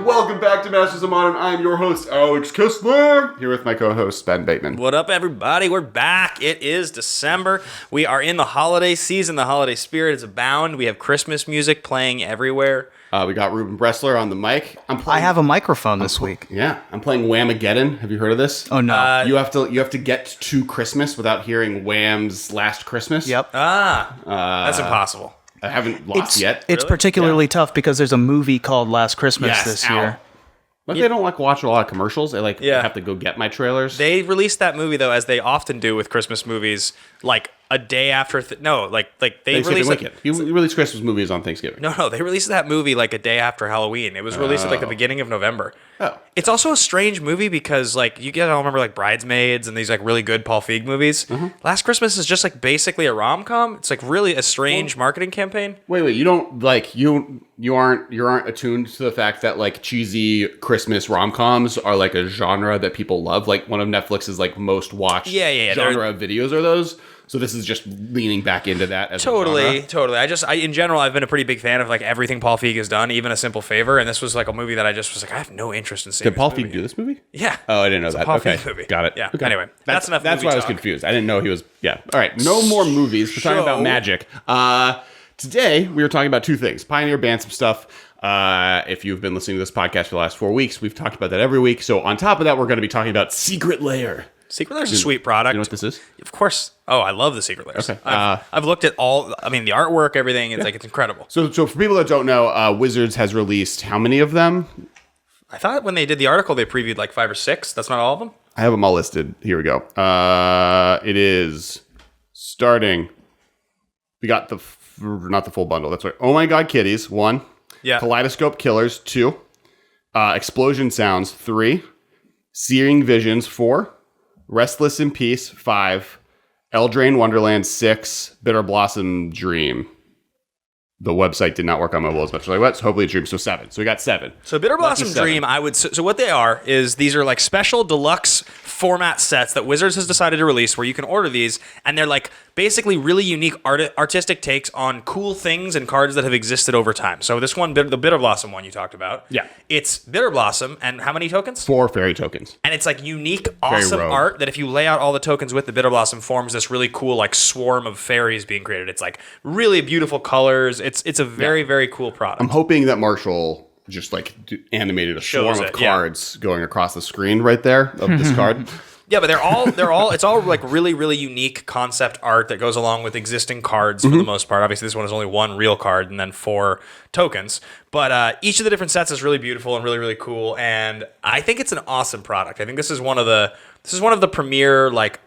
Welcome back to Masters of Modern. I'm your host, Alex Kistler, here with my co-host, Ben Bateman. What up, everybody? We're back. It is December. We are in the holiday season. The holiday spirit is abound. We have Christmas music playing everywhere. We got Ruben Bressler on the mic. I have a microphone this week. Yeah, I'm playing Whamageddon. Have you heard of this? Oh, no. You have to get to Christmas without hearing Wham's Last Christmas. Yep. That's impossible. I haven't lost yet. It's Really? particularly tough because there's a movie called Last Christmas this year. But they don't watch a lot of commercials. They Yeah. have to go get my trailers. They released that movie, though, as they often do with Christmas movies, like a day after... they released... Wicked. You release Christmas movies on Thanksgiving. No, they released that movie like a day after Halloween. It was released at like the beginning of November. Oh. It's also a strange movie because like you guys all remember like Bridesmaids and these like really good Paul Feig movies. Mm-hmm. Last Christmas is just like basically a rom-com. It's like really a strange marketing campaign. Wait, you don't like you aren't attuned to the fact that like cheesy Christmas rom-coms are like a genre that people love. Like one of Netflix's like most watched genre of videos are those. So this is just leaning back into that as Totally. a genre. In general, I've been a pretty big fan of like everything Paul Feig has done, even A Simple Favor, and this was like a movie that I just was like, I have no interest in seeing. Did Paul Feig do this movie? Yeah. Oh, I didn't know that. Paul Okay, Feig movie. Got it. Yeah. Okay. Anyway, that's enough. That's movie why I was talk. confused. I didn't know he was. Yeah. All right. No more movies. We're talking about magic. Today we were talking about two things: Pioneer banned some stuff. If you've been listening to this podcast for the last 4 weeks, we've talked about that every week. So on top of that, we're going to be talking about Secret Lair. Secret Lair is a sweet product. You know what this is? Of course. Oh, I love the Secret Lairs. Okay. I've looked at all. I mean, the artwork, everything. It's like it's incredible. So for people that don't know, Wizards has released how many of them? I thought when they did the article, they previewed like 5 or 6. That's not all of them. I have them all listed. Here we go. It is starting. We got not the full bundle. That's right. Oh My God Kitties, 1. Yeah. Kaleidoscope Killers, 2. Explosion Sounds, 3. Searing Visions, 4. Restless in Peace, 5. Eldraine Wonderland, 6. Bitter Blossom Dream. The website did not work on mobile as much as I want, so hopefully it dreams. So 7. So we got 7. So Bitter Blossom Lucky 7. Dream, I would... So what they are is these are like special deluxe format sets that Wizards has decided to release where you can order these, and they're like basically really unique artistic takes on cool things and cards that have existed over time. So this one, the Bitter Blossom one you talked about. Yeah. It's Bitter Blossom, and how many tokens? 4 fairy tokens. And it's like unique, awesome rogue. art that if you lay out all the tokens with the Bitter Blossom forms this really cool like swarm of fairies being created. It's like really beautiful colors. It's a very, very cool product. I'm hoping that Marshall just like animated a swarm of cards going across the screen right there of this card. Yeah, but it's all like really, really unique concept art that goes along with existing cards for the most part. Obviously, this one is only 1 real card and then 4 tokens. But each of the different sets is really beautiful and really, really cool. And I think it's an awesome product. I think this is one of the premier like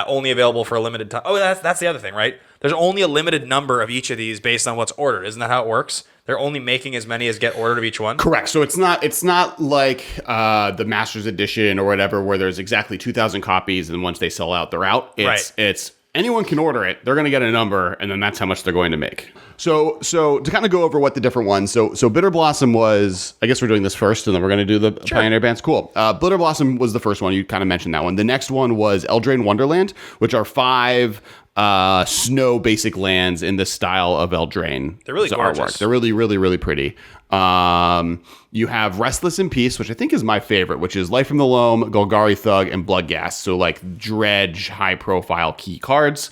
only available for a limited time. Oh, that's the other thing, right? There's only a limited number of each of these based on what's ordered. Isn't that how it works? They're only making as many as get ordered of each one? Correct. So it's not like the Masters Edition or whatever where there's exactly 2,000 copies and once they sell out, they're out. It's anyone can order it. They're going to get a number and then that's how much they're going to make. So to kind of go over what the different ones. So Bitter Blossom was, I guess we're doing this first and then we're going to do the Pioneer bands. Cool. Bitter Blossom was the first one. You kind of mentioned that one. The next one was Eldraine Wonderland, which are 5 snow basic lands in the style of Eldraine. They're really gorgeous. Artwork. They're really, really, really pretty. You have Restless in Peace, which I think is my favorite, which is Life from the Loam, Golgari Thug, and Bloodghast. So like dredge, high profile key cards.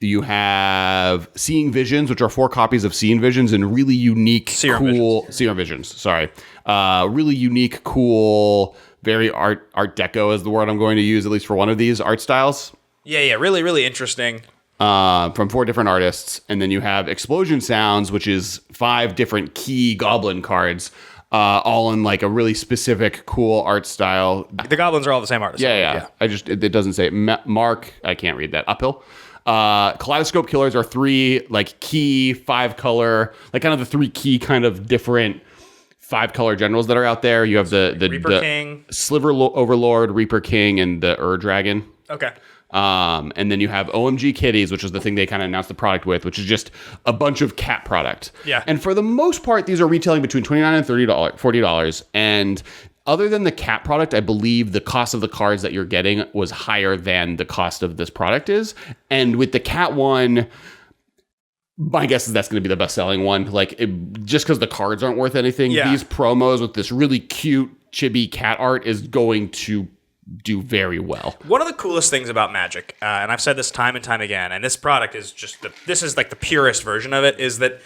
You have Seeing Visions, which are 4 copies of Seeing Visions and really unique, Seer Visions. Sorry. Really unique, cool, very art deco is the word I'm going to use, at least for one of these art styles. Yeah, really, really interesting. From 4 different artists. And then you have Explosion Sounds, which is 5 different key goblin cards, all in like a really specific, cool art style. The goblins are all the same artist. Yeah. It doesn't say Mark. I can't read that. Uphill. Kaleidoscope Killers are 3 like key 5 color, like kind of the 3 key kind of different 5 color generals that are out there. You have the Reaper King, Sliver Overlord, Reaper King, and the Dragon. Okay. And then you have OMG Kitties, which is the thing they kind of announced the product with, which is just a bunch of cat product. Yeah. And for the most part, these are retailing between $29 and $40. And other than the cat product, I believe the cost of the cards that you're getting was higher than the cost of this product is. And with the cat one, my guess is that's going to be the best selling one. Like just because the cards aren't worth anything, these promos with this really cute chibi cat art is going to do very well. One of the coolest things about Magic, and I've said this time and time again, and this product is just this is like the purest version of it, is that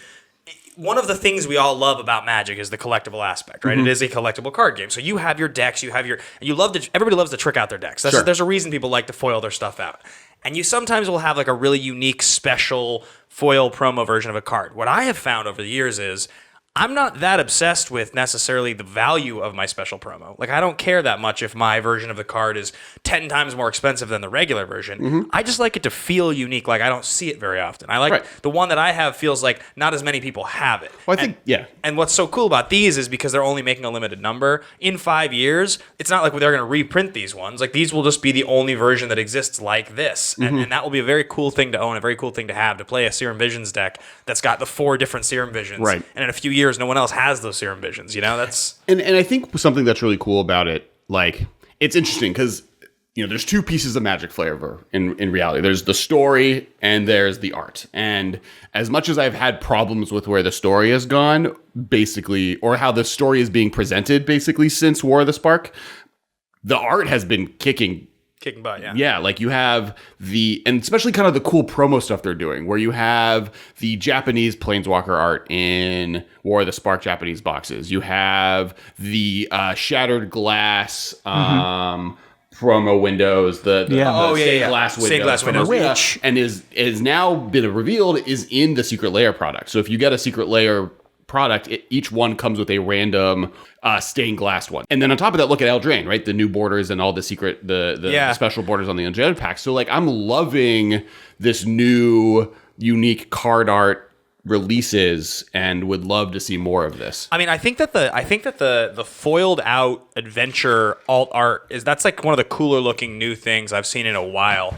one of the things we all love about Magic is the collectible aspect, right? It is a collectible card game. So you have your decks, everybody loves to trick out their decks. There's a reason people like to foil their stuff out. And you sometimes will have like a really unique, special foil promo version of a card. What I have found over the years is I'm not that obsessed with necessarily the value of my special promo. Like, I don't care that much if my version of the card is 10 times more expensive than the regular version. I just like it to feel unique. Like, I don't see it very often. I like the one that I have feels like not as many people have it. Well, I think, And what's so cool about these is because they're only making a limited number. In 5 years, it's not like they're going to reprint these ones. Like, these will just be the only version that exists like this. And that will be a very cool thing to own, a very cool thing to have, to play a Serum Visions deck that's got the 4 different Serum Visions. Right. And in a few years, no one else has those Serum Visions, that's... And I think something that's really cool about it, like, it's interesting because, there's 2 pieces of Magic flavor in reality. There's the story and there's the art. And as much as I've had problems with where the story has gone, basically, or how the story is being presented, basically, since War of the Spark, the art has been kicking butt, Yeah, like you have and especially kind of the cool promo stuff they're doing, where you have the Japanese Planeswalker art in War of the Spark Japanese boxes. You have the shattered glass promo windows, the stained glass windows. Stained glass windows. Which, and is now been revealed, is in the Secret Lair product. So if you get a Secret Lair product, each one comes with a random stained glass one. And then on top of that, look at Eldraine, right? The new borders and all the secret, the special borders on the Undead pack. So like, I'm loving this new unique card art releases and would love to see more of this. I mean, I think that the foiled out adventure alt art that's like one of the cooler looking new things I've seen in a while.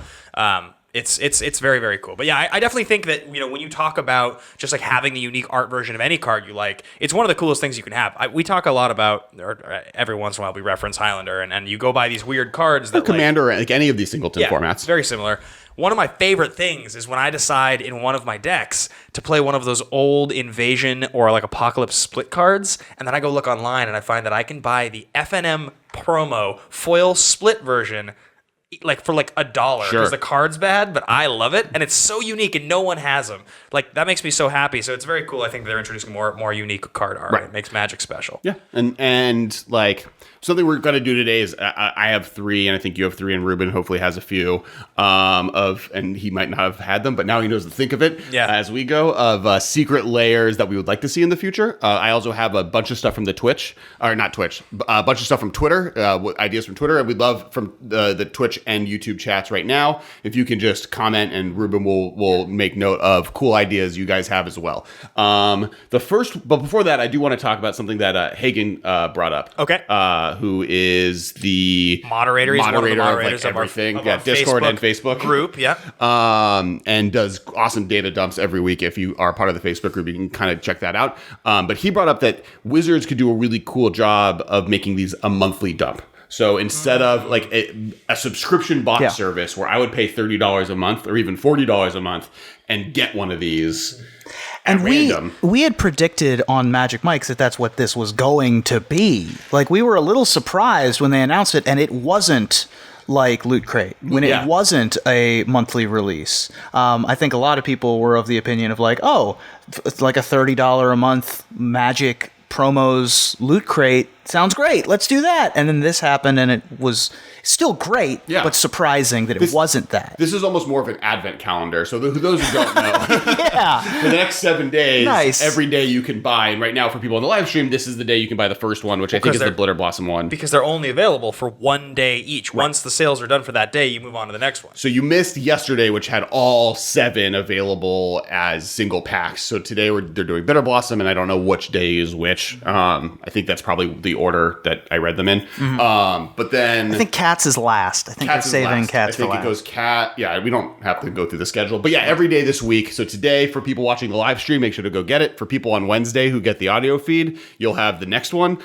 It's very, very cool. But yeah, I definitely think that, when you talk about just like having the unique art version of any card you like, it's one of the coolest things you can have. We talk a lot about, or every once in a while we reference Highlander, and you go buy these weird cards that Commander, like any of these singleton formats. It's very similar. One of my favorite things is when I decide in one of my decks to play one of those old Invasion or like Apocalypse split cards, and then I go look online and I find that I can buy the FNM promo foil split version like for like $1 because the card's bad, but I love it and it's so unique and no one has them. Like, that makes me so happy. So it's very cool. I think they're introducing more unique card art. Right. It makes Magic special. Yeah, and like something we're going to do today is I have 3, and I think you have 3, and Ruben hopefully has a few and he might not have had them, but now he knows to think of it as we go, of secret layers that we would like to see in the future. I also have a bunch of stuff from the Twitch, or not Twitch, a bunch of stuff from Twitter, ideas from Twitter, and we'd love from the Twitch and YouTube chats right now if you can just comment, and Ruben will make note of cool ideas you guys have as well. But before that, I do want to talk about something that Hagen brought up. Okay. Who is the moderator? He's one of the moderators of everything. Of our Discord and Facebook group. Yeah. And does awesome data dumps every week. If you are part of the Facebook group, you can kind of check that out. But he brought up that Wizards could do a really cool job of making these a monthly dump. So instead of like a subscription box service where I would pay $30 a month or even $40 a month and get one of these. And we had predicted on Magic Mike's that that's what this was going to be. Like, we were a little surprised when they announced it, and it wasn't like Loot Crate, when it wasn't a monthly release. I think a lot of people were of the opinion of like, it's like a $30 a month Magic promos Loot Crate. Sounds great. Let's do that. And then this happened, and it was still great, but surprising that it wasn't that. This is almost more of an advent calendar. So those who don't know, for the next 7 days, every day you can buy. And right now, for people on the live stream, this is the day you can buy the first one, which I think is the Blitter Blossom one. Because they're only available for 1 day each. Right. Once the sales are done for that day, you move on to the next one. So you missed yesterday, which had all 7 available as single packs. So today they're doing Bitter Blossom, and I don't know which day is which. I think that's probably the order that I read them in. But then I think Cats is last. I think they're saving Cats for last. I think it goes Cat. Yeah, we don't have to go through the schedule. But yeah, every day this week. So today, for people watching the live stream, make sure to go get it. For people on Wednesday who get the audio feed, you'll have the next one.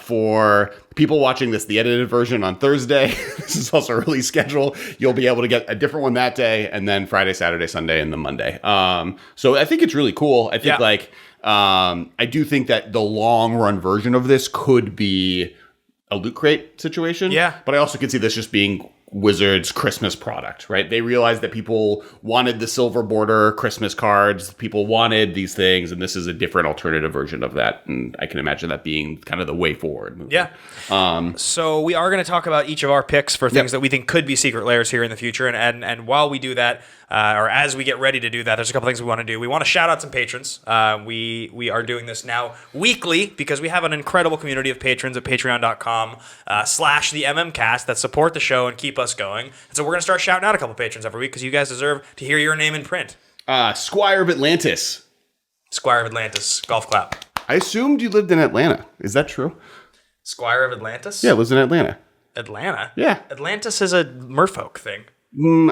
For people watching this, the edited version on Thursday, this is also a release schedule. You'll be able to get a different one that day, and then Friday, Saturday, Sunday, and then Monday. So I think it's really cool. I think I do think that the long run version of this could be a Loot Crate situation. Yeah. But I also could see this just being Wizards Christmas product, right? They realized that people wanted the silver border Christmas cards. People wanted these things, and this is a different alternative version of that. And I can imagine that being kind of the way forward. Yeah. So we are going to talk about each of our picks for things that we think could be secret lairs here in the future. And while we do that, or as we get ready to do that, there's a couple things we want to do. We want to shout out some patrons. We are doing this now weekly because we have an incredible community of patrons at patreon.com/the MMcast that support the show and keep us going. And so we're going to start shouting out a couple patrons every week because you guys deserve to hear your name in print. Squire of Atlantis. Squire of Atlantis, golf clap. I assumed you lived in Atlanta. Is that true? Squire of Atlantis? Yeah, lives in Atlanta. Atlanta? Yeah. Atlantis is a merfolk thing.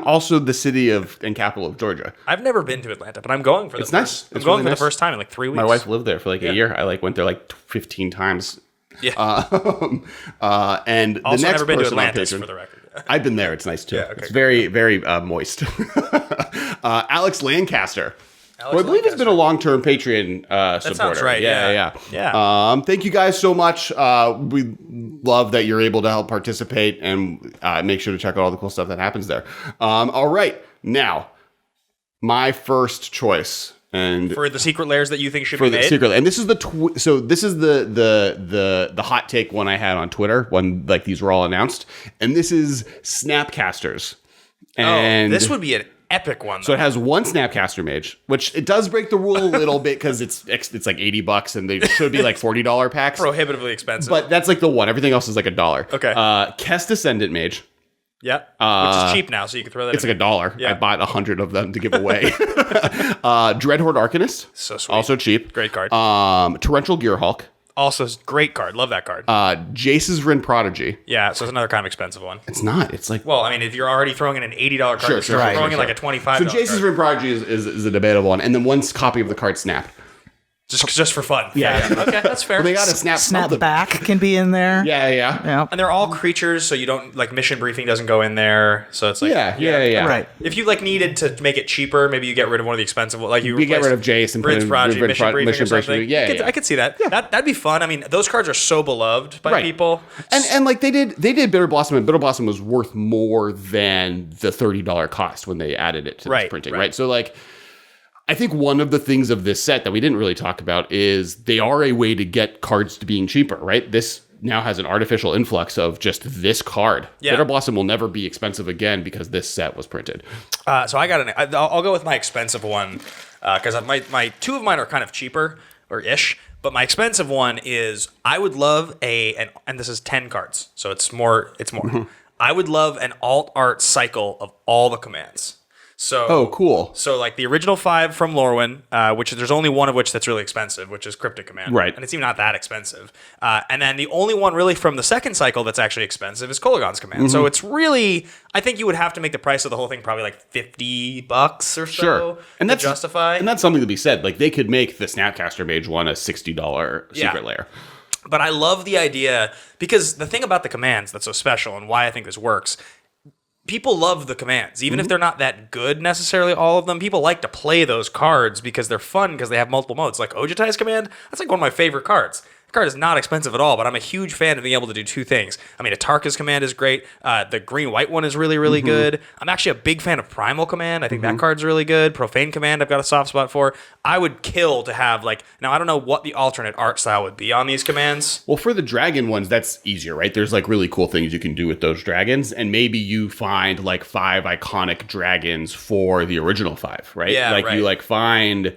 Also the city and capital of Georgia. I've never been to Atlanta, but I'm going for the nice. I'm going for the first time in like 3 weeks. My wife lived there for like a year. I went there like 15 times. Yeah. And also the next never been to person on Atlantis, Patreon- for the record. I've been there. It's nice too. Yeah, okay, it's very, very moist. Alex Lancaster. Alex Who I believe has been a long-term Patreon supporter. sounds right, yeah. Thank you guys so much. We love that you're able to help participate, and make sure to check out all the cool stuff that happens there. All right, now my first choice, and for the secret lairs that you think should for be the made. secret, and this is the hot take one I had on Twitter when like these were all announced, and this is Snapcasters. And this would be an epic one. so it has one Snapcaster mage, which it does break the rule a little bit because it's like $80 and they should be like $40 packs. Prohibitively expensive. But that's like the one. Everything else is like $1. Okay. Kest Ascendant Mage. Yeah. Which is cheap now, so you can throw that It's in. like $1. Yeah. I bought 100 of them to give away. Dreadhorde Arcanist. So sweet. Also cheap. Great card. Torrential Gearhulk. Also, great card. Love that card. Jace's Rin Prodigy. Yeah, so it's another kind of expensive one. It's not. It's like... Well, I mean, if you're already throwing in an $80 card, Sure, you're sure, throwing in sure. like a $25 So Jace's card. Rin Prodigy is a debatable one. And then one copy of the card Snap. Just for fun. Yeah. Okay, that's fair. Well, they got to snap something. Snapback can be in there. Yeah. And they're all creatures, so you don't like mission briefing doesn't go in there. So it's like Yeah. Right. If you like needed to make it cheaper, maybe you get rid of one of the expensive ones. Like you get rid of replace Jace and put Bridge in Prodigy, mission briefing or something. Briefing. Yeah. I could see that. That'd be fun. I mean, those cards are so beloved by Right. people. And like they did Bitter Blossom, and Bitter Blossom was worth more than the $30 cost when they added it to this printing, right? So like I think one of the things of this set that we didn't really talk about is they are a way to get cards to being cheaper, right? This now has an artificial influx of just this card. Yeah. Bitter Blossom will never be expensive again because this set was printed. So I'll go with my expensive one because my two of mine are kind of cheaper or ish. But my expensive one is I would love and this is 10 cards, so it's more. Mm-hmm. I would love an alt art cycle of all the commands. So cool. So like the original 5 from Lorwyn, which there's only one of which that's really expensive, which is Cryptic Command. Right. And it's even not that expensive. And then the only one really from the second cycle that's actually expensive is Kolaghan's Command. Mm-hmm. So it's really, I think you would have to make the price of the whole thing probably like $50 or so And to that's justify. And that's something to be said. Like they could make the Snapcaster Mage one a $60 secret layer. But I love the idea because the thing about the commands that's so special and why I think this works, people love the commands. Even if they're not that good necessarily, all of them, people like to play those cards because they're fun because they have multiple modes. Like Ojutai's Command, that's like one of my favorite cards. The card is not expensive at all, but I'm a huge fan of being able to do two things. I mean, Atarka's Command is great. The green-white one is really, really good. I'm actually a big fan of Primal Command. I think that card's really good. Profane Command I've got a soft spot for. I would kill to have, like... Now, I don't know what the alternate art style would be on these commands. Well, for the dragon ones, that's easier, right? There's like really cool things you can do with those dragons, and maybe you find like 5 iconic dragons for the original 5, right? Yeah, like right. you like find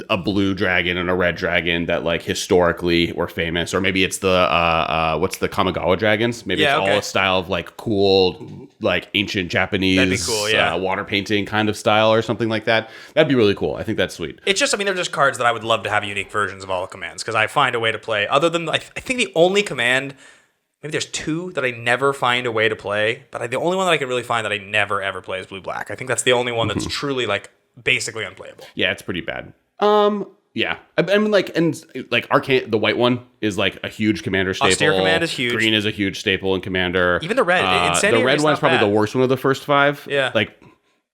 a blue dragon and a red dragon that like historically were famous, or maybe it's the what's the Kamigawa dragons? Maybe it's all a style of like cool, like ancient Japanese, That'd be cool, yeah. Water painting kind of style or something like that. That'd be really cool. I think that's sweet. It's just, I mean, they're just cards that I would love to have unique versions of all the commands because I find a way to play. Other than, I think the only command, maybe there's 2 that I never find a way to play, but the only one that I can really find that I never ever play is blue-black. I think that's the only one that's truly like basically unplayable. Yeah, it's pretty bad. Yeah, I mean, like Arcane, the white one is like a huge Commander staple. Austere Command is huge. Green is a huge staple in Commander. Even the red. The red one is probably the worst one of the first 5. Yeah.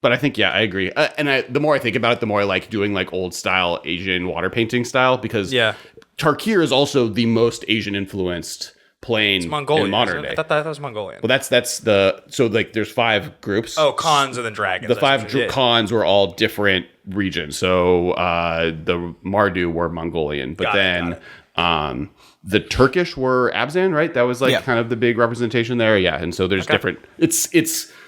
But I think, I agree. The more I think about it, the more I like doing like old style Asian water painting style, because Tarkir is also the most Asian influenced plane in modern day. I thought that was Mongolian. Well, so there's 5 groups. Oh, Khans and then dragons. The 5 Khans were all different regions. So the Mardu were Mongolian, but the Turkish were Abzan, right? That was like kind of the big representation there. Yeah, and so there's different. It's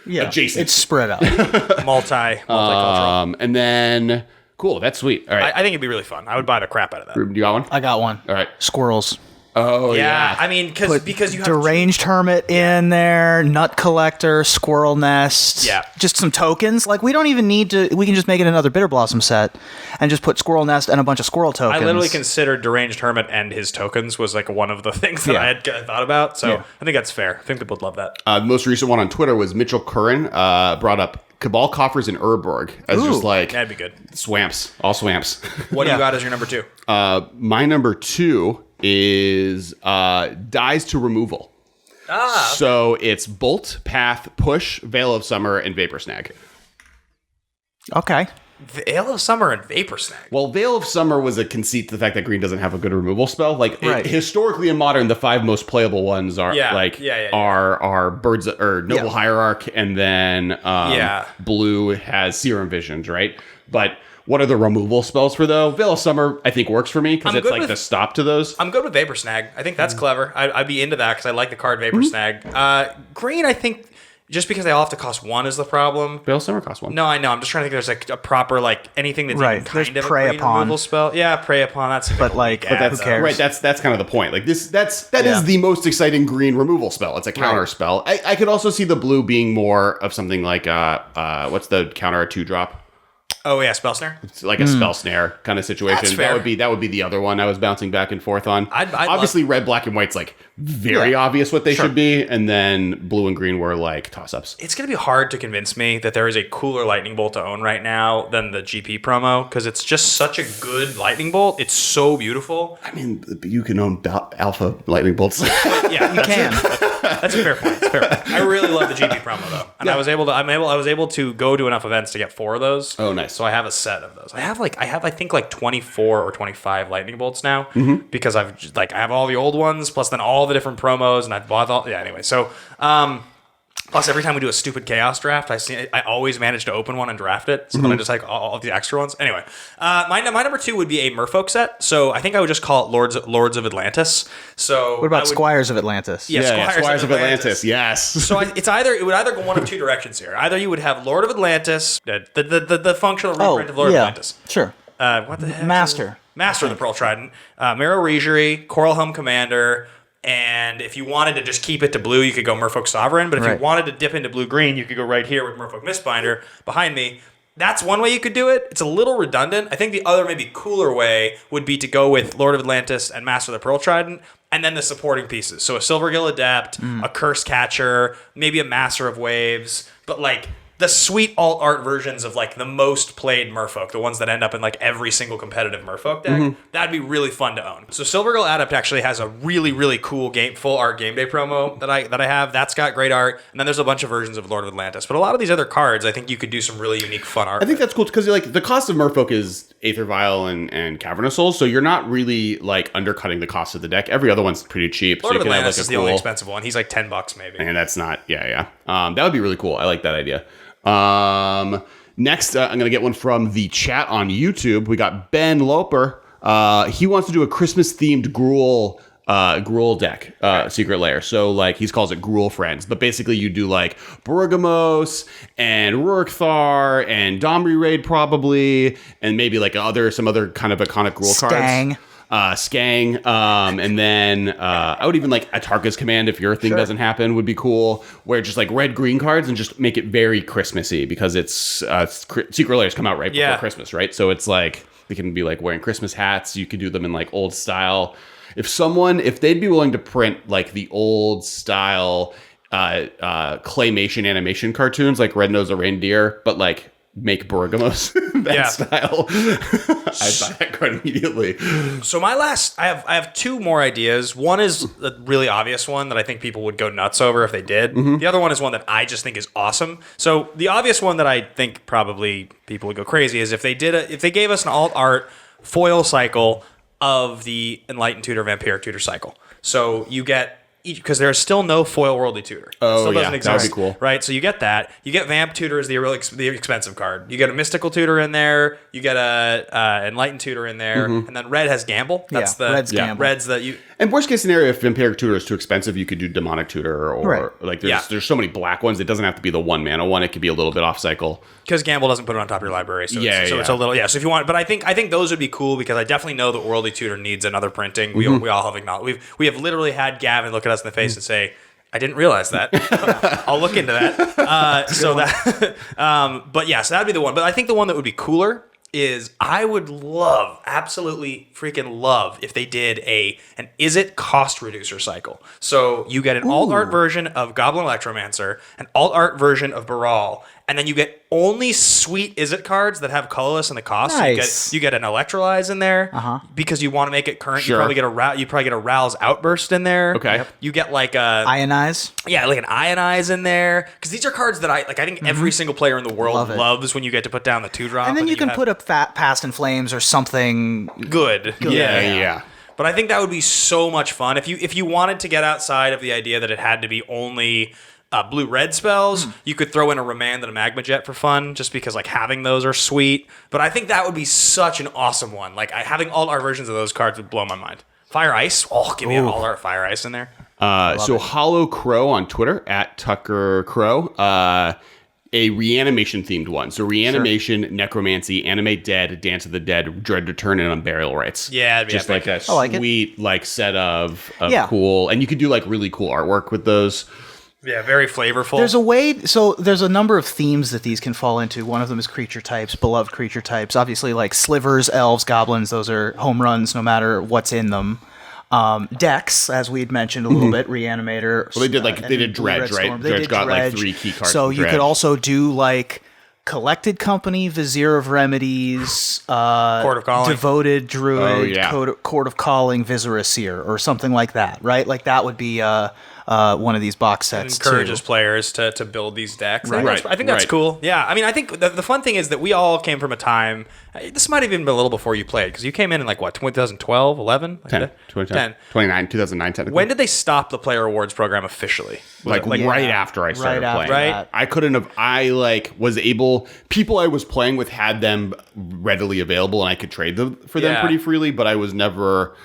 adjacent. It's spread out. Multicultural. And then cool. That's sweet. All right. I think it'd be really fun. I would buy the crap out of that. Ruben, you got one? I got one. All right. Squirrels. Oh yeah. I mean, because you have deranged hermit in there, nut collector, squirrel nest. Yeah. Just some tokens. Like, we don't even need to. We can just make it another Bitter Blossom set and just put squirrel nest and a bunch of squirrel tokens. I literally considered deranged hermit and his tokens was like one of the things that I had thought about. So I think that's fair. I think people would love that. The most recent one on Twitter was Mitchell Curran brought up Cabal Coffers in Urborg as just like that'd be good. Swamps, all swamps. What do you got as your number 2? My number 2 is Dies to Removal. So it's Bolt, Path, Push, Veil of Summer, and Vapor Snag. Okay. Veil of Summer and Vapor Snag. Well, Veil of Summer was a conceit to the fact that green doesn't have a good removal spell. Like historically in Modern, the 5 most playable ones are are Birds or Noble Hierarch, and then blue has Serum Visions, right? But what are the removal spells for though? Veil of Summer, I think, works for me because it's like the stop to those. I'm good with Vapor Snag. I think that's clever. I'd be into that because I like the card Vapor Snag. Green, I think, just because they all have to cost 1 is the problem. Veil of Summer costs 1. No, I know. I'm just trying to think. There's like a proper anything that's even kind of Prey a green removal spell. Yeah, Prey Upon. That's but that's who cares? right. That's kind of the point. Like that is the most exciting green removal spell. It's a counter spell. I could also see the blue being more of something like what's the counter a 2-drop? Oh yeah, Spell Snare. It's like a spell snare kind of situation. That's fair. That would be the other one I was bouncing back and forth on. Obviously, red, black, and white's like very obvious what they should be, and then blue and green were like toss-ups. It's gonna be hard to convince me that there is a cooler lightning bolt to own right now than the GP promo because it's just such a good lightning bolt. It's so beautiful. I mean, you can own alpha lightning bolts. Yeah, you can. That's a fair point. I really love the GP promo though, and I was able to go to enough events to get 4 of those. Oh, nice. So I have a set of those. I think like 24 or 25 lightning bolts now because I have all the old ones plus then all the different promos and I've bought all anyway. So plus every time we do a stupid chaos draft, I always manage to open one and draft it. So then I just like all the extra ones. Anyway, my number 2 would be a Merfolk set. So I think I would just call it Lords of Atlantis. So what about Squires of Atlantis? Yeah, Squires of Atlantis. Yes. So it would either go one of 2 directions here. Either you would have Lord of Atlantis, the functional reprint of Lord of Atlantis. Sure. What the heck? Master of the Pearl Trident, Mirror Regery, Coral Helm Commander. And if you wanted to just keep it to blue, you could go Merfolk Sovereign. But if you wanted to dip into blue-green, you could go right here with Merfolk Mistbinder behind me. That's one way you could do it. It's a little redundant. I think the other maybe cooler way would be to go with Lord of Atlantis and Master of the Pearl Trident, and then the supporting pieces. So a Silvergill Adept, a Curse Catcher, maybe a Master of Waves, but like the sweet alt art versions of like the most played Merfolk, the ones that end up in like every single competitive Merfolk deck. That'd be really fun to own. So Silvergill Adept actually has a really, really cool full art game day promo that I have. That's got great art. And then there's a bunch of versions of Lord of Atlantis. But a lot of these other cards, I think you could do some really unique fun art. I think that's cool because like the cost of Merfolk is Aether Vial and Cavernous Souls, so you're not really like undercutting the cost of the deck. Every other one's pretty cheap. Lord so of Atlantis is the only expensive one. He's like $10 maybe. And that's not that would be really cool. I like that idea. Next, I'm going to get one from the chat on YouTube. We got Ben Loper. He wants to do a Christmas themed Gruul deck, Secret Lair. So like he calls it Gruul Friends, but basically you do like Bergamos and Rurikthar and Domri Raid probably, and maybe like some other kind of iconic Gruul cards. Skang, and then I would even like Atarka's Command if your thing doesn't happen would be cool. Where just like red-green cards and just make it very Christmassy because it's Secret Lairs come out right before Christmas, right? So it's like they can be like wearing Christmas hats. You could do them in like old style. If they'd be willing to print like the old style claymation animation cartoons like Red Nose a Reindeer, but like make Borgamos that style. I buy that card immediately. So I have two more ideas. One is a really obvious one that I think people would go nuts over if they did. The other one is one that I just think is awesome. So the obvious one that I think probably people would go crazy is if they gave us an alt art foil cycle of the Enlightened Tutor Vampiric Tutor cycle. So you get because there's still no foil Worldly Tutor. Oh, still yeah, that would be cool. Right, so you get that. You get Vamp Tutor as the expensive card. You get a Mystical Tutor in there. You get a Enlightened Tutor in there. And then red has Gamble. That's Red's Gamble. Red's that you... And worst case scenario, if Vampiric Tutor is too expensive, you could do Demonic Tutor or like there's so many black ones. It doesn't have to be the 1 mana one. It could be a little bit off cycle. Because Gamble doesn't put it on top of your library. So it's a little... Yeah, so if you want... But I think those would be cool because I definitely know that Worldly Tutor needs another printing. We all have acknowledged... We have literally had Gavin look at us in the face and say... I didn't realize that. I'll look into that. But yeah, so that'd be the one. But I think the one that would be cooler is I would absolutely freaking love if they did an Is It cost reducer cycle. So you get an alt art version of Goblin Electromancer, an alt art version of Baral, and then you get only sweet Is It cards that have colorless in the cost. Nice. So you get an Electrolyze in there because you want to make it current. Sure. You probably get a Rouse Outburst in there. Okay. Yep. You get like a Ionize. Yeah, like an Ionize in there because these are cards that I think every single player in the world loves when you get to put down the 2-drop. And then you can put up Past in Flames or something good. Yeah. But I think that would be so much fun if you wanted to get outside of the idea that it had to be only blue-red spells. You could throw in a Remand and a Magma Jet for fun, just because like having those are sweet. But I think that would be such an awesome one. Like having all our versions of those cards would blow my mind. Fire Ice. Oh, give me an all art Fire Ice in there. So Hollow Crow on Twitter at Tucker Crow. A reanimation themed one. So reanimation, necromancy, animate dead, dance of the dead, dread return, and unburial rites. Yeah, it'd be just epic. like a like sweet set of cool, and you could do like really cool artwork with those. Yeah, very flavorful. There's a number of themes that these can fall into. One of them is creature types, beloved creature types. Obviously, like slivers, elves, goblins, those are home runs no matter what's in them. Decks, as we'd mentioned a little bit, Reanimator. Well, they did Dredge, right? Dredge got like 3 key cards. So you could also do like Collected Company, Vizier of Remedies, Court of Calling, Devoted Druid, Court of Calling, Viscera or something like that, right? Like that would be one of these box sets. It encourages players to build these decks. Right. I think that's cool. Yeah, I mean, I think the fun thing is that we all came from a time. This might have even been a little before you played because you came in like what 2012, 11, 10, 2009, 2009 technically. When did they stop the player awards program officially? Like right after I started playing. Right. I couldn't have. I was able. People I was playing with had them readily available, and I could trade them for them pretty freely. But I was never.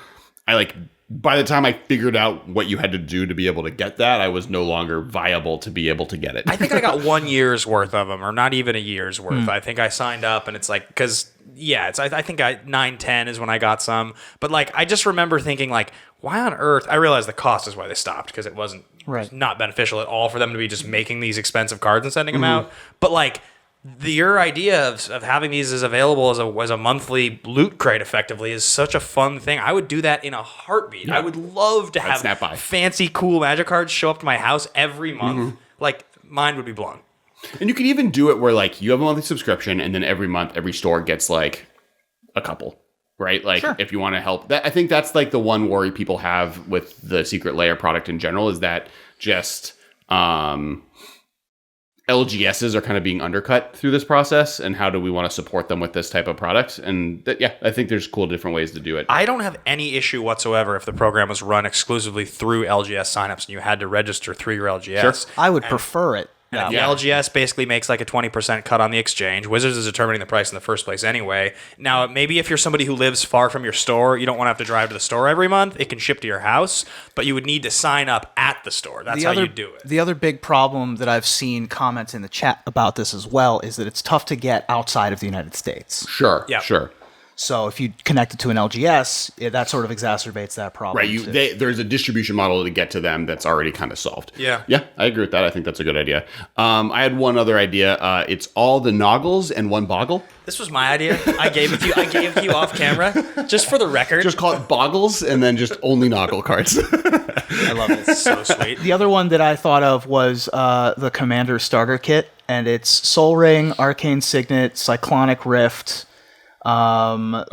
By the time I figured out what you had to do to be able to get that, I was no longer viable to be able to get it. I think I got 1 year's worth of them, or not even a year's worth. I think I signed up, and it's like, because, I think 9-10 is when I got some. But, like, I just remember thinking, like, why on earth? I realized the cost is why they stopped, because it wasn't not beneficial at all for them to be just making these expensive cards and sending them out. But, like, your idea of having these as available as a monthly loot crate effectively is such a fun thing. I would do that in a heartbeat. Yeah. I would love to have fancy, cool Magic cards show up to my house every month. Like, mine would be blown. And you could even do it where, like, you have a monthly subscription, and then every month, every store gets, like, a couple. Right? Like, if you want to help. I think that's, like, the one worry people have with the Secret Lair product in general is that just... LGSs are kind of being undercut through this process, and how do we want to support them with this type of product? And I think there's cool different ways to do it. I don't have any issue whatsoever if the program was run exclusively through LGS signups and you had to register through your LGS. Sure. I would prefer it. And the LGS basically makes like a 20% cut on the exchange. Wizards is determining the price in the first place anyway. Now, maybe if you're somebody who lives far from your store, you don't want to have to drive to the store every month. It can ship to your house, but you would need to sign up at the store. That's how you do it. The other big problem that I've seen comments in the chat about this as well is that it's tough to get outside of the United States. Sure. So if you connect it to an LGS, that sort of exacerbates that problem. Right. There's a distribution model to get to them that's already kind of solved. Yeah. Yeah, I agree with that. I think that's a good idea. I had one other idea. It's all the Noggles and one Boggle. This was my idea. I gave it to you off camera, just for the record. Just call it Boggles and then just only Noggle cards. I love it. It's so sweet. The other one that I thought of was the Commander Starter Kit. and it's Soul Ring, Arcane Signet, Cyclonic Rift. What are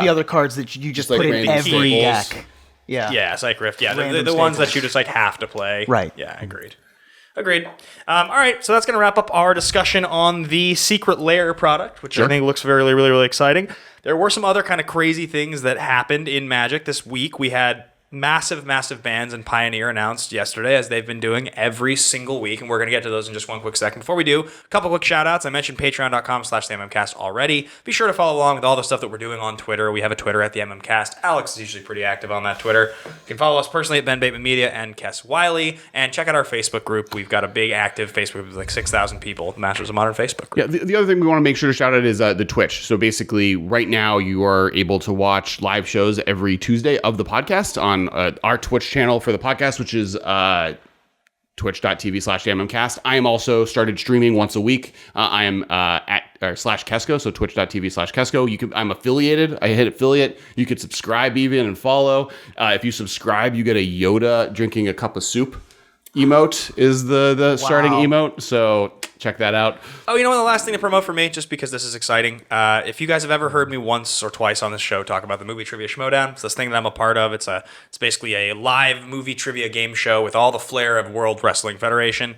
the other cards that you just put in every deck? Yeah, Psych Rift. Yeah, the ones that you just like have to play. Right. Yeah, agreed. All right, so that's going to wrap up our discussion on the Secret Lair product, which I think looks really, really, really exciting. There were some other kind of crazy things that happened in Magic this week. We had massive bans and Pioneer announced yesterday, as they've been doing every single week, and we're going to get to those in just one quick second. Before we do, a couple quick shout outs. I mentioned patreon.com/theMMcast already. Be sure to follow along with all the stuff that we're doing on Twitter. We have a Twitter at the MMCast. Alex is usually pretty active on that Twitter. You can follow us personally at Ben Bateman Media and Kess Wiley, and check out our Facebook group. We've got a big active Facebook group with like 6,000 people, the Masters of Modern Facebook group. Yeah, the other thing we want to make sure to shout out is the Twitch. So basically, right now you are able to watch live shows every Tuesday of the podcast on our Twitch channel for the podcast, which is twitch.tv/MMcast. I am also started streaming once a week. I am /Kesko, so twitch.tv/Kesko. I'm affiliated. I hit affiliate. You could subscribe even and follow. If you subscribe, you get a Yoda drinking a cup of soup emote is the starting emote. So check that out. Oh, you know what? The last thing to promote for me, just because this is exciting. If you guys have ever heard me once or twice on this show talk about the Movie Trivia Schmodown, it's this thing that I'm a part of. It's basically a live movie trivia game show with all the flair of World Wrestling Federation.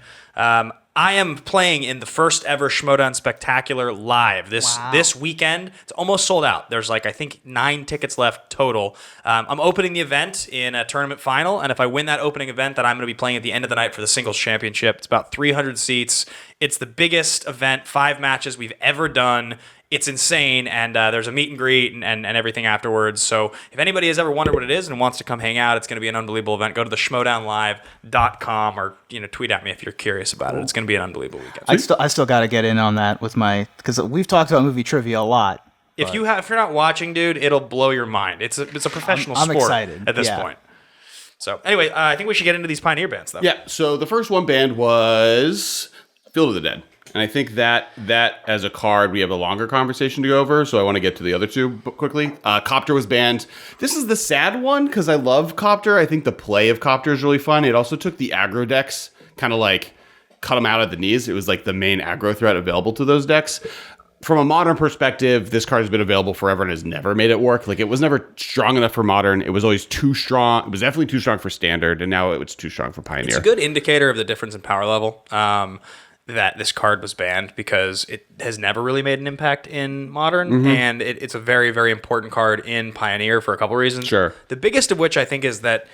I am playing in the first ever Schmodown Spectacular live this weekend. It's almost sold out. There's I think 9 tickets left total. I'm opening the event in a tournament final, and if I win that opening event, then I'm going to be playing at the end of the night for the singles championship. It's about 300 seats. It's the biggest event, 5 matches we've ever done. It's insane, and there's a meet and greet and everything afterwards. So if anybody has ever wondered what it is and wants to come hang out, it's going to be an unbelievable event. Go to the schmodownlive.com or tweet at me if you're curious about it. It's going to be an unbelievable weekend. I still got to get in on that with because we've talked about movie trivia a lot. If you're not watching, dude, it'll blow your mind. It's a professional sport excited. At this point. So anyway, I think we should get into these Pioneer bands, though. Yeah. So the first one banned was Field of the Dead. And I think that as a card, we have a longer conversation to go over. So I want to get to the other two quickly. Copter was banned. This is the sad one because I love Copter. I think the play of Copter is really fun. It also took the aggro decks, kind of cut them out at the knees. It was the main aggro threat available to those decks. From a Modern perspective, this card has been available forever and has never made it work. It was never strong enough for Modern. It was always too strong. It was definitely too strong for Standard, and now it's too strong for Pioneer. It's a good indicator of the difference in power level. That this card was banned because it has never really made an impact in Modern, and it's a very, very important card in Pioneer for a couple reasons. Sure. The biggest of which I think is that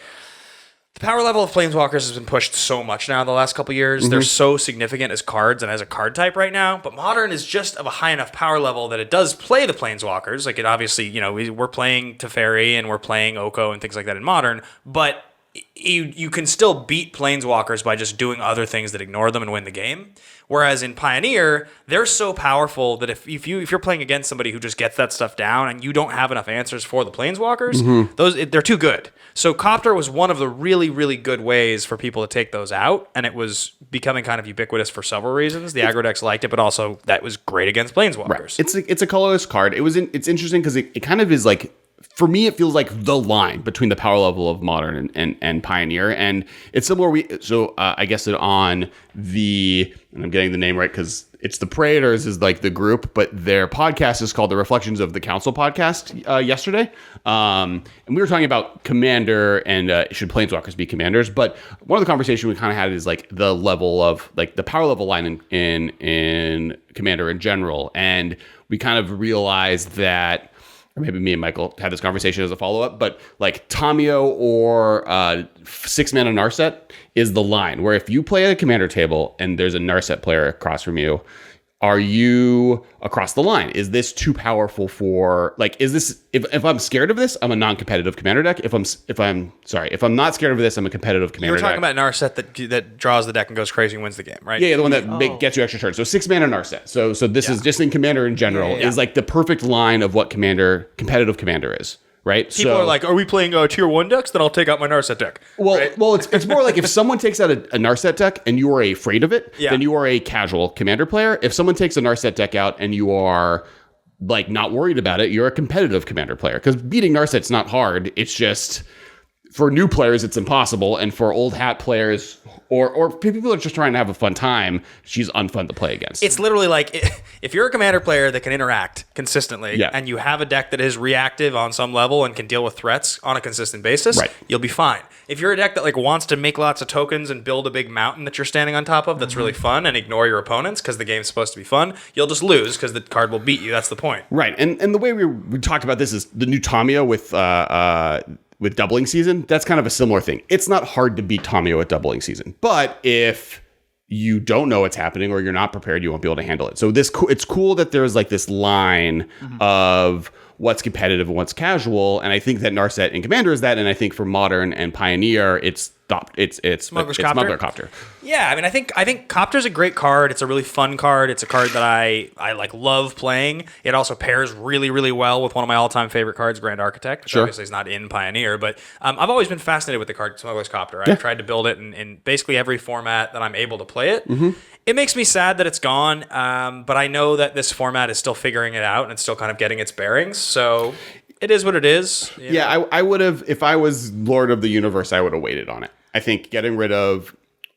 the power level of Planeswalkers has been pushed so much now the last couple years. They're so significant as cards and as a card type right now, but Modern is just of a high enough power level that it does play the Planeswalkers. It obviously, we're playing Teferi and we're playing Oko and things like that in Modern, but you can still beat Planeswalkers by just doing other things that ignore them and win the game. Whereas in Pioneer, they're so powerful that if you're playing against somebody who just gets that stuff down and you don't have enough answers for the Planeswalkers, they're too good. So Copter was one of the really, really good ways for people to take those out, and it was becoming kind of ubiquitous for several reasons. The aggro decks liked it, but also that was great against Planeswalkers. Right. It's a colorless card. It's interesting because it kind of is for me, it feels like the line between the power level of Modern and Pioneer, and it's similar. I guess on and I'm getting the name right because it's the Praetors is the group, but their podcast is called the Reflections of the Council podcast yesterday, and we were talking about Commander and should Planeswalkers be commanders, but one of the conversations we kind of had is the level of the power level line in Commander in general, and we kind of realized that. Or maybe me and Michael had this conversation as a follow-up, but Tamio or 6-mana Narset is the line where if you play at a commander table and there's a Narset player across from you, are you across the line? Is this too powerful for is this if I'm scared of this, I'm a non-competitive commander deck. If I'm not scared of this, I'm a competitive commander deck. You were talking about Narset that draws the deck and goes crazy and wins the game, right? Yeah, the one that gets you extra turns. So 6-mana Narset. So this is just in commander in general is the perfect line of what competitive commander is. Right? People are like, are we playing tier 1 decks? Then I'll take out my Narset deck. Well, right? It's more if someone takes out a Narset deck and you are afraid of it, then you are a casual commander player. If someone takes a Narset deck out and you are not worried about it, you're a competitive commander player. Because beating Narset's not hard. It's just for new players, it's impossible, and for old hat players or people who are just trying to have a fun time, she's unfun to play against. It's literally like if you're a commander player that can interact consistently, and you have a deck that is reactive on some level and can deal with threats on a consistent basis, you'll be fine. If you're a deck that like wants to make lots of tokens and build a big mountain that you're standing on top of that's really fun and ignore your opponents because the game's supposed to be fun, you'll just lose because the card will beat you. That's the point. Right, and the way we talked about this is the new Tamio with doubling season. That's kind of a similar thing. It's not hard to beat Tamio at doubling season, but if you don't know what's happening or you're not prepared, you won't be able to handle it. So it's cool that there's like this line of what's competitive and what's casual, and I think that Narset in Commander is that, and I think for Modern and Pioneer, it's Smuggler's Copter. Yeah, I mean, I think Copter's a great card. It's a really fun card. It's a card that I like love playing. It also pairs really, really well with one of my all-time favorite cards, Grand Architect, which obviously is not in Pioneer, but I've always been fascinated with the card Smuggler's Copter. I've tried to build it in basically every format that I'm able to play it. It makes me sad that it's gone, but I know that this format is still figuring it out and it's still kind of getting its bearings, so it is what it is. Yeah, I would have, if I was Lord of the Universe, I would have waited on it. I think getting rid of,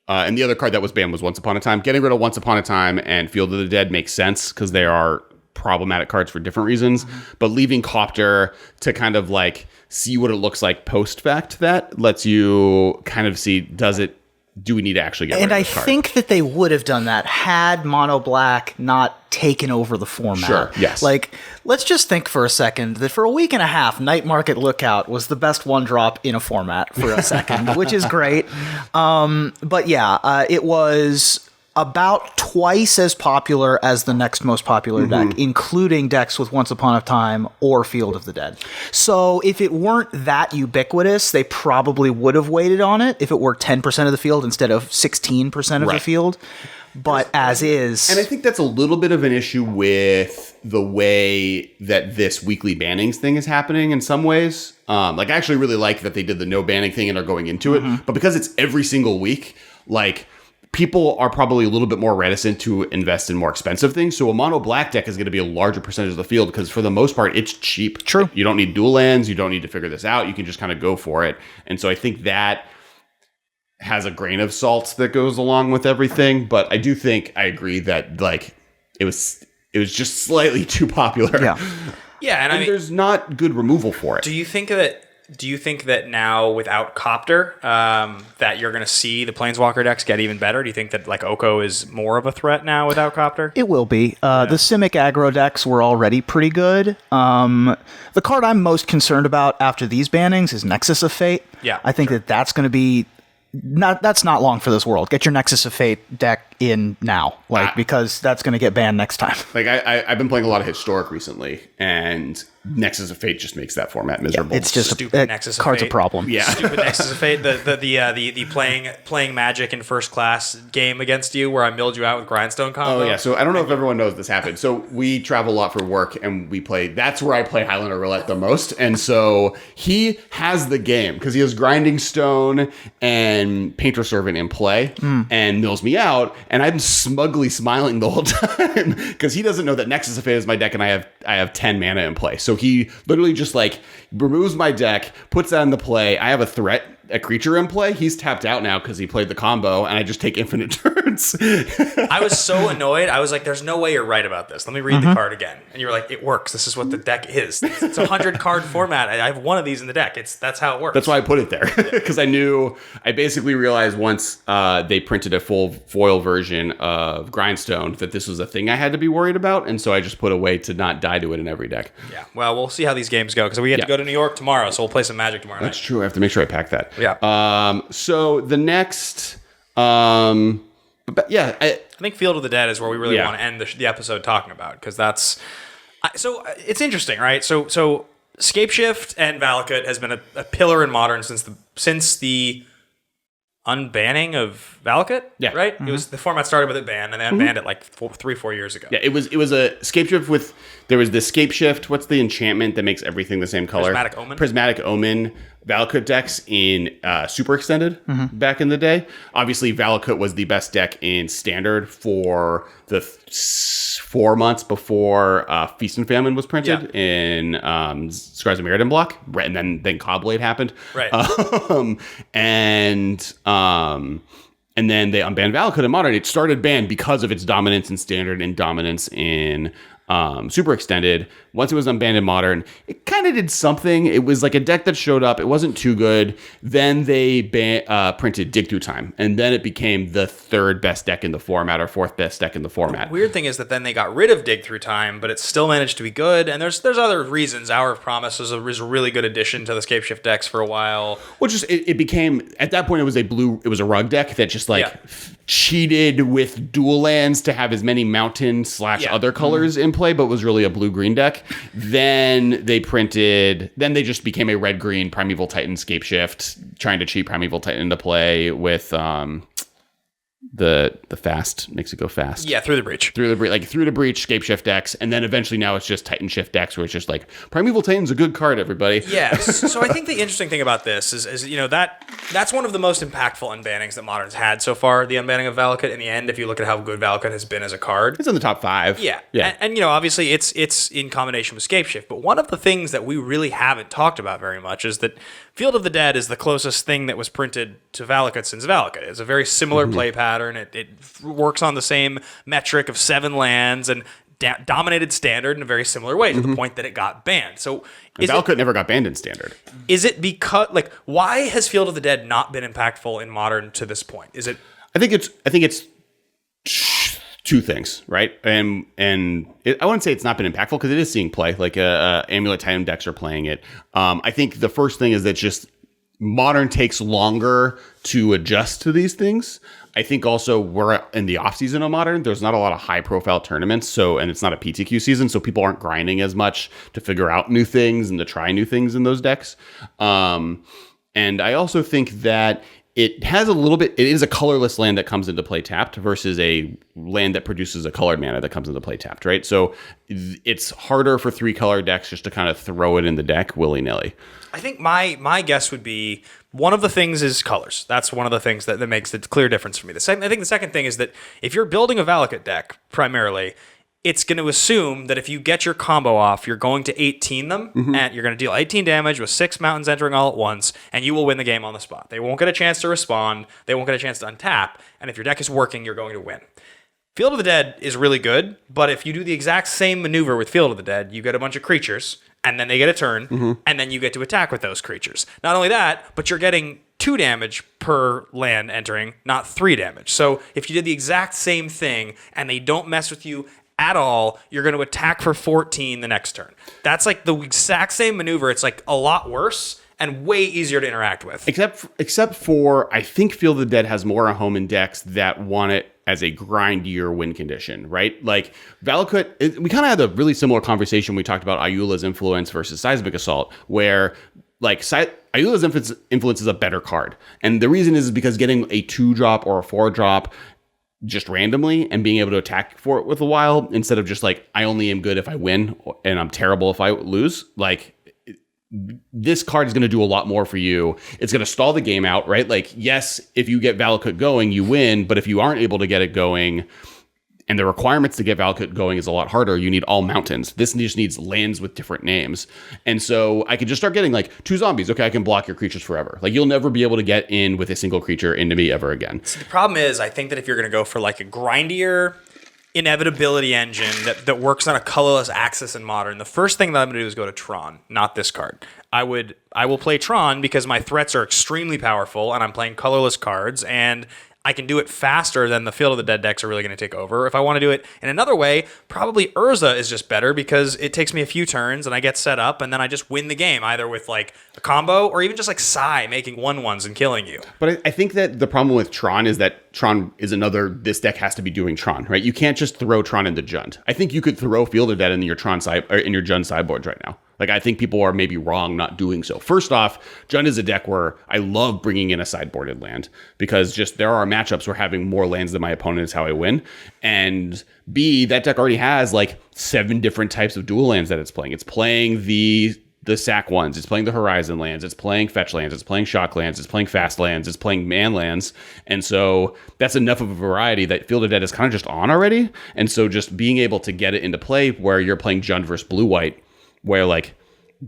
and the other card that was banned was Once Upon a Time. Getting rid of Once Upon a Time and Field of the Dead makes sense because they are problematic cards for different reasons. But leaving Copter to kind of like see what it looks like post-fact, that lets you kind of see, do we need to actually get rid of this card? And I think that they would have done that had Mono Black not taken over the format. Sure, yes. Like, let's just think for a second that for a week and a half, Night Market Lookout was the best one drop in a format for a second, which is great. But yeah, it was about twice as popular as the next most popular deck, including decks with Once Upon a Time or Field of the Dead. So if it weren't that ubiquitous, they probably would have waited on it if it were 10% of the field instead of 16% of the field. But as is. And I think that's a little bit of an issue with the way that this weekly bannings thing is happening in some ways. Like, I actually really like that they did the no banning thing and are going into it. But because it's every single week, like, people are probably a little bit more reticent to invest in more expensive things. So a mono black deck is going to be a larger percentage of the field because for the most part, it's cheap. True. You don't need dual lands. You don't need to figure this out. You can just kind of go for it. And so I think that has a grain of salt that goes along with everything. But I do think I agree that like it was just slightly too popular. Yeah. And I mean, there's not good removal for it. Do you think that now without Copter, that you're going to see the Planeswalker decks get even better? Do you think that like Oko is more of a threat now without Copter? It will be. The Simic aggro decks were already pretty good. The card I'm most concerned about after these bannings is Nexus of Fate. Yeah, I think that's going to be that's not long for this world. Get your Nexus of Fate deck in now, because that's going to get banned next time. Like I've been playing a lot of Historic recently, and Nexus of Fate just makes that format miserable. Yeah, it's just stupid Nexus of card's Fate. a problem. Yeah, stupid Nexus of Fate. The playing Magic in first class game against you, where I milled you out with Grindstone combo. Oh yeah. So I don't know if everyone knows this happened. So we travel a lot for work, and we play. That's where I play Highlander Roulette the most. And so he has the game because he has Grinding Stone and Painter Servant in play, and mills me out, and I'm smugly smiling the whole time because he doesn't know that Nexus of Fate is my deck, and I have 10 mana in play. So he literally just like removes my deck, puts that into play. I have a creature in play. He's tapped out now because he played the combo, and I just take infinite turns. I was so annoyed. I was like, there's no way you're right about this. Let me read the card again. And you were like, it works. This is what the deck is. It's a 100-card format. I have one of these in the deck. That's how it works. That's why I put it there. Because I basically realized once they printed a full foil version of Grindstone that this was a thing I had to be worried about. And so I just put a way to not die to it in every deck. Yeah. Well, we'll see how these games go because we get to go to New York tomorrow. So we'll play some Magic tomorrow night. That's true. I have to make sure I pack that. Yeah. So the next, I think Field of the Dead is where we really want to end the episode talking about because that's so it's interesting, right? So Scapeshift and Valakut has been a pillar in Modern since the unbanning of Valakut. Yeah. Right. It was the format started with it banned and they unbanned it like 3-4 years ago. Yeah. It was a Scapeshift there was the Scapeshift. What's the enchantment that makes everything the same color? Prismatic Omen. Prismatic Omen Valakut decks in Super Extended back in the day. Obviously, Valakut was the best deck in Standard for the 4 months before Feast and Famine was printed in Scars of Mirrodin block, and then Cobblade happened. Right. And then they unbanned Valakut in Modern. It started banned because of its dominance in Standard and dominance in Super Extended. Once it was unbanned in Modern, it kind of did something. It was like a deck that showed up. It wasn't too good. Then they printed Dig Through Time, and then it became the third best deck in the format, or fourth best deck in the format. The weird thing is that then they got rid of Dig Through Time, but it still managed to be good. And there's other reasons. Hour of Promise was a really good addition to the Scapeshift decks for a while. Well, just it became, at that point, it was a rug deck that just cheated with dual lands to have as many mountain / other colors in play, but was really a blue-green deck. Then they just became a red-green Primeval Titan Scapeshift, trying to cheat Primeval Titan into play with the fast, makes it go fast. Yeah, Through the Breach, Through the Breach Scapeshift decks, and then eventually now it's just Titan Shift decks, where it's just like, Primeval Titan's a good card, everybody. Yes. So I think the interesting thing about this is that's one of the most impactful unbannings that Modern's had so far. The unbanning of Valakut. In the end, if you look at how good Valakut has been as a card, it's in the top 5. Yeah. And obviously it's in combination with Scapeshift. But one of the things that we really haven't talked about very much is that Field of the Dead is the closest thing that was printed to Valakut since Valakut. It's a very similar play pattern. It works on the same metric of 7 lands and dominated Standard in a very similar way, to the point that it got banned. So Valakut never got banned in Standard. Is it because, why has Field of the Dead not been impactful in Modern to this point? Is it? I think it's 2 things, right? I wouldn't say it's not been impactful, because it is seeing play. Amulet Titan decks are playing it. I think the first thing is that just Modern takes longer to adjust to these things. I think also we're in the off season of Modern. There's not a lot of high profile tournaments, and it's not a PTQ season, so people aren't grinding as much to figure out new things and to try new things in those decks. And I also think that it is a colorless land that comes into play tapped versus a land that produces a colored mana that comes into play tapped, right? So it's harder for 3 color decks just to kind of throw it in the deck willy-nilly. I think my guess would be, one of the things is colors. That's one of the things that makes the clear difference for me. I think the second thing is that if you're building a Valakut deck primarily, it's going to assume that if you get your combo off, you're going to 18 them, and you're going to deal 18 damage with 6 mountains entering all at once, and you will win the game on the spot. They won't get a chance to respond. They won't get a chance to untap, and if your deck is working, you're going to win. Field of the Dead is really good, but if you do the exact same maneuver with Field of the Dead, you get a bunch of creatures, and then they get a turn, and then you get to attack with those creatures. Not only that, but you're getting 2 damage per land entering, not 3 damage. So if you did the exact same thing, and they don't mess with you at all, you're going to attack for 14 the next turn. That's like the exact same maneuver. It's like a lot worse and way easier to interact with. Except for, I think Field of the Dead has more a home in decks that want it as a grindier win condition, right? Like Valakut, we kind of had a really similar conversation. We talked about Ayula's influence versus Seismic Assault, where Ayula's influence is a better card. And the reason is because getting a 2-drop or a 4-drop just randomly and being able to attack for it with a while, instead of just like, I only am good if I win and I'm terrible if I lose, this card is going to do a lot more for you. It's going to stall the game out, right? Like, yes, if you get Valakut going, you win, but if you aren't able to get it going, and the requirements to get Valakut going is a lot harder, you need all mountains. This just needs lands with different names. And so I could just start getting 2 zombies. Okay, I can block your creatures forever. You'll never be able to get in with a single creature into me ever again. See, the problem is, I think that if you're going to go for a grindier inevitability engine that works on a colorless axis in Modern, the first thing that I'm going to do is go to Tron, not this card. I will play Tron because my threats are extremely powerful and I'm playing colorless cards, and I can do it faster than the Field of the Dead decks are really going to take over. If I want to do it in another way, probably Urza is just better because it takes me a few turns and I get set up and then I just win the game, either with a combo or even just Sai making 1/1s and killing you. But I think that the problem with Tron is that Tron is this deck has to be doing Tron, right? You can't just throw Tron into Jund. I think you could throw Field of Dead into your Tron side or in your Jund sideboards right now. I think people are maybe wrong not doing so. First off, Jund is a deck where I love bringing in a sideboarded land, because just there are matchups where having more lands than my opponent is how I win. And B, that deck already has 7 different types of dual lands that it's playing. It's playing the the sack ones, it's playing the horizon lands, it's playing fetch lands, it's playing shock lands, it's playing fast lands, it's playing man lands. And so that's enough of a variety that Field of Dead is kind of just on already. And so just being able to get it into play where you're playing Jund versus blue-white, where like,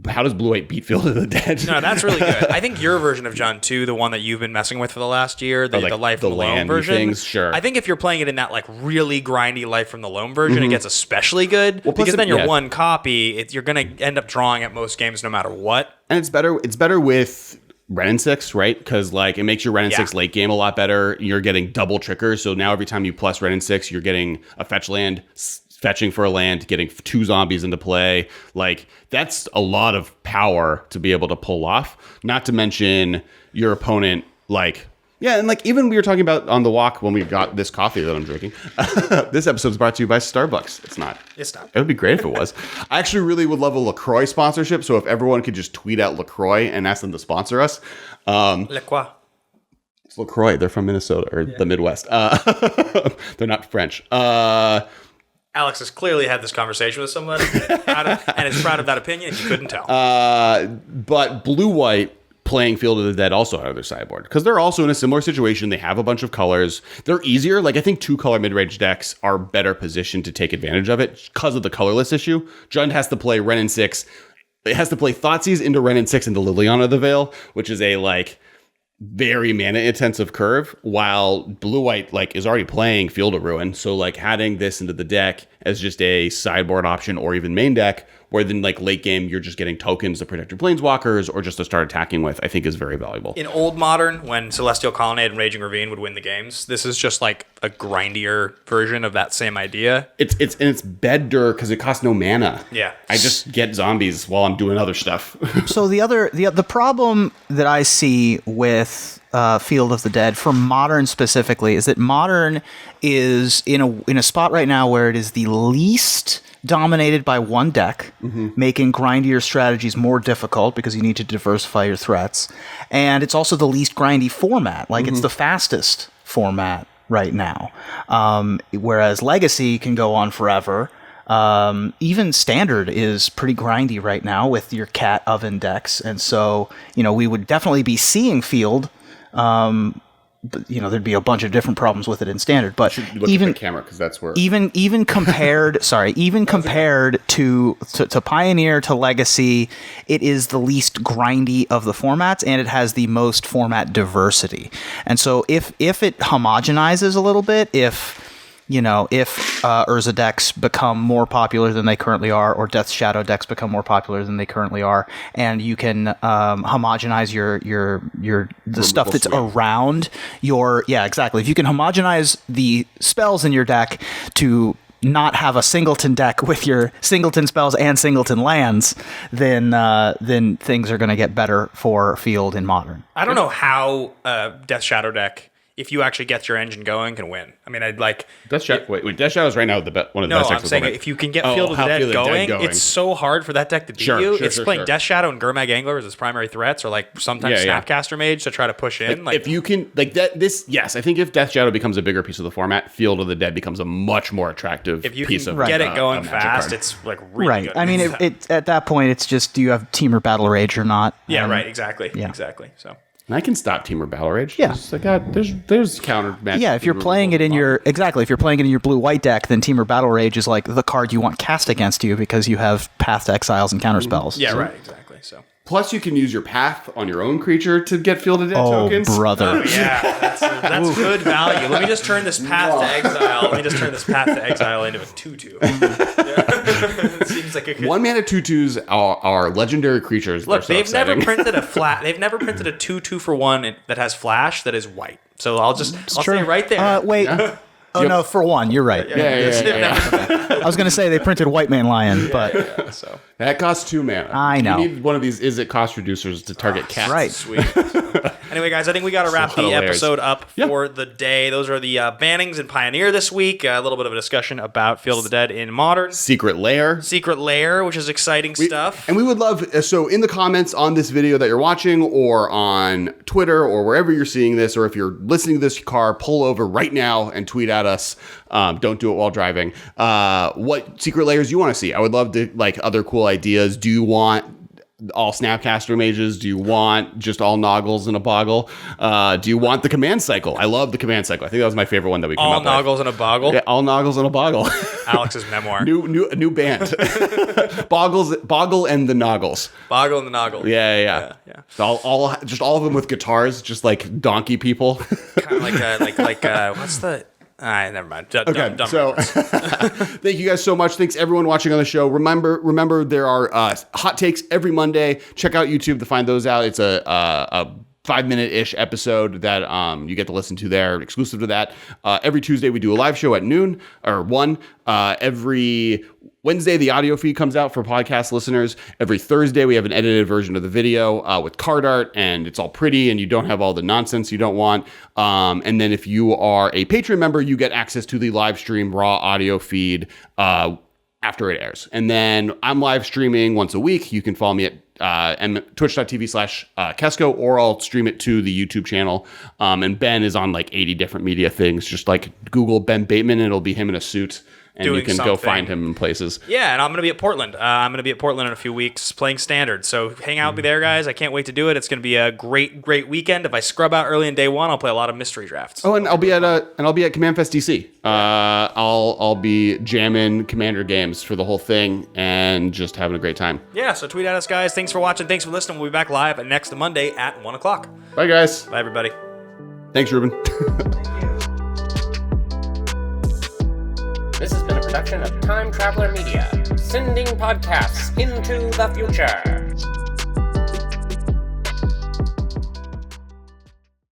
how does blue-white beat Field of the Dead? No, that's really good. I think your version of Jund 2, the one that you've been messing with for the last year, the Life from the Loam version. Things, sure. I think if you're playing it in that like really grindy Life from the Loam version, it gets especially good because then you're one copy. You're going to end up drawing at most games no matter what. And it's better with Ren and 6, right? Because like it makes your Ren and 6 late game a lot better. You're getting double triggers. So now every time you plus Ren and 6, you're getting a fetch land, fetching for a land, getting 2 zombies into play. Like that's a lot of power to be able to pull off. Not to mention your opponent, like, yeah, and like even we were talking about on the walk when we got this coffee that I'm drinking. This episode is brought to you by Starbucks. It's not. It would be great if it was. I actually really would love a LaCroix sponsorship. So if everyone could just tweet out LaCroix and ask them to sponsor us. LaCroix. It's LaCroix. They're from Minnesota or the Midwest. They're not French. Alex has clearly had this conversation with someone and is proud of that opinion. You couldn't tell. But blue-white playing Field of the Dead also out of their sideboard because they're also in a similar situation. They have a bunch of colors. They're easier. Like I think 2-color mid-range decks are better positioned to take advantage of it because of the colorless issue. Jund has to play Ren and 6. It has to play Thoughtseize into Ren and 6 into Liliana of the Veil, which is a like very mana intensive curve, while blue-white like is already playing Field of Ruin. So like adding this into the deck as just a sideboard option or even main deck, where then like late game you're just getting tokens to protect your planeswalkers or just to start attacking with, I think is very valuable. In old Modern, when Celestial Colonnade and Raging Ravine would win the games, this is just like a grindier version of that same idea. It's better because it costs no mana. Yeah, I just get zombies while I'm doing other stuff. So the problem that I see with Field of the Dead for Modern specifically is that Modern is in a spot right now where it is the least dominated by one deck, making grindier strategies more difficult because you need to diversify your threats. And it's also the least grindy format. Like it's the fastest format right now. Whereas Legacy can go on forever. Even Standard is pretty grindy right now with your cat oven decks. And so, we would definitely be seeing Field. But, there'd be a bunch of different problems with it in Standard. But even at the camera, because that's where even compared, to Pioneer to Legacy, it is the least grindy of the formats, and it has the most format diversity. And so if it homogenizes a little bit, if Urza decks become more popular than they currently are, or Death Shadow decks become more popular than they currently are, and you can homogenize the stuff that's around your exactly. If you can homogenize the spells in your deck to not have a singleton deck with your singleton spells and singleton lands, then things are going to get better for Field in Modern. I don't know how Death Shadow deck, if you actually get your engine going, can win. I mean, I'd like... Death Shadow is right now one of the best decks. No, I'm saying if you can get Field of the Dead going, it's so hard for that deck to beat you. It's playing Death Shadow and Gurmag Angler as its primary threats, or like sometimes Snapcaster Mage to try to push in. If you can... Yes, I think if Death Shadow becomes a bigger piece of the format, Field of the Dead becomes a much more attractive piece of... If you can get it going fast, it's like really good. I mean, at that point, it's just, do you have Temur Battle Rage or not? Yeah, right, exactly. Yeah. Exactly, so... And I can stop Temur Battle Rage. Yeah. There's counter match. Yeah, if you're playing it in your blue-white deck, then Temur Battle Rage is like the card you want cast against you because you have Path to Exiles and counter spells. Yeah, right, exactly. So plus you can use your Path on your own creature to get Field of Dead tokens. Oh, brother. Oh, yeah, that's good value. Let me just turn this Path to Exile into a 2/2. It seems like a good... 1-mana 2/2s are legendary creatures. Look, they've never printed a 2/2 for 1 that has flash that is white. So I'll say right there. Wait. Yeah. No, for 1, you're right. Yeah. I was going to say they printed White Man Lion, but... So that costs 2 mana. I know. You need one of these cost reducers to target cats. Right. Sweet. Anyway, guys, I think we got to wrap the episode up for the day. Those are the bannings in Pioneer this week. A little bit of a discussion about Field of the Dead in Modern. Secret Lair, which is exciting stuff. And we would love, so in the comments on this video that you're watching, or on Twitter, or wherever you're seeing this, or if you're listening to this car, pull over right now and tweet at us. Don't do it while driving. What Secret Lairs you want to see? I would love to, other cool ideas. Do you want all Snapcaster mages? Do you want just all Noggles and a Boggle? Do you want the command cycle? I love the command cycle. I think that was my favorite one that we came All up with. Noggles and a Boggle? Yeah, all Noggles and a Boggle. Alex's memoir. New band. Boggle and the Noggles. Boggle and the Noggles. Yeah. So all of them with guitars, just like donkey people. Kind of like what's the... never mind. Okay, so thank you guys so much. Thanks everyone watching on the show. Remember there are hot takes every Monday. Check out YouTube to find those out. It's a 5-minute-ish episode that you get to listen to there, exclusive to that. Every Tuesday we do a live show at noon or 1. Every Wednesday the audio feed comes out for podcast listeners. Every Thursday we have an edited version of the video with card art, and it's all pretty and you don't have all the nonsense you don't want. And then if you are a Patreon member, you get access to the live stream raw audio feed after it airs. And then I'm live streaming once a week. You can follow me at twitch.tv/Kesco, or I'll stream it to the YouTube channel. And Ben is on like 80 different media things. Just like Google Ben Bateman and it'll be him in a suit. And Doing you can something. go find him in places. Yeah, and I'm going to be at Portland. I'm going to be at Portland in a few weeks playing Standard. So hang out with me there, guys. I can't wait to do it. It's going to be a great weekend. If I scrub out early in day one, I'll play a lot of mystery drafts. Oh, and I'll be at Command Fest DC. I'll be jamming Commander games for the whole thing and just having a great time. Yeah, so tweet at us, guys. Thanks for watching. Thanks for listening. We'll be back live next Monday at 1 o'clock. Bye, guys. Bye, everybody. Thanks, Ruben. This has been a production of Time Traveler Media, sending podcasts into the future.